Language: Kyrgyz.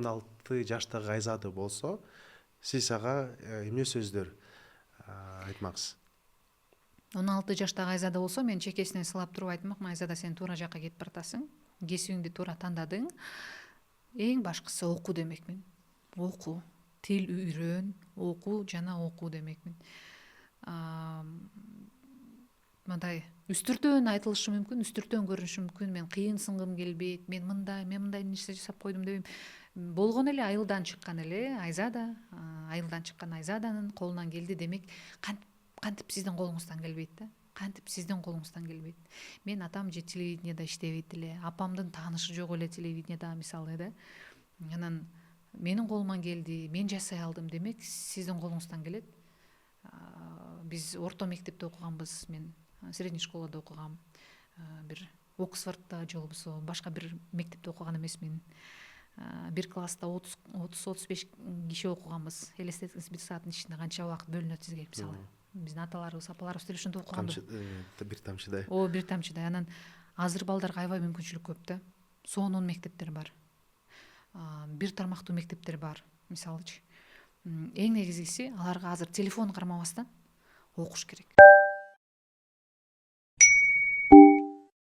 16 жаштагы Айзада болсо, сиз ага эмне сөздөр айтмаксыз? 16 жаштагы Айзада болсо, мен чекесинен сылап туруп айтмакмын: Айзада, сен туура жакка кетип баратасың, кесибиңди туура тандадың. Эң башкысы окуу демекмин. Окуу, тил үйрөн, окуу жана окуу демекмин. Мындай үстүртөн айтылышы мүмкүн, үстүртөн көрүнүшү мүмкүн. Мен кыйын сынгым келбейт, мен мындай нерсе жасап койдум дебейм. Болгон эле айылдан чыккан эле Айзада, айылдан чыккан Айзаданын колунан келди демек, кантип сиздин колуңуздан келбейт да? Кантип сиздин колуңуздан келбейт? Мен атам же телевидениеда иштебейт эле, апамдын таанышы жок эле телевидениеда, мисалы да. Анан менин колуман келди, мен жасай алдым демек, сиздин колуңуздан келет. Биз орто мектепте окуганбыз, мен средний школада окугам. Бир Оксфордто же болбосо башка бир мектепте окуган эмесмин. Бир класста 30-35 киши окуганбыз. Элестетиңиз, бир сааттын ичинде канча убакыт бөлүнөт сизге, мисалы. Биздин аталарыбыз, апаларыбыз деле ошондой окуганбы? Бир тамчыдай. Бир тамчыдай. Анан азыр балдарга аябай мүмкүнчүлүк көп да. Сонун мектептер бар. Бир тармактуу мектептер бар, мисалычы. Эң негизгиси, аларга азыр телефон кармабастан окуш керек.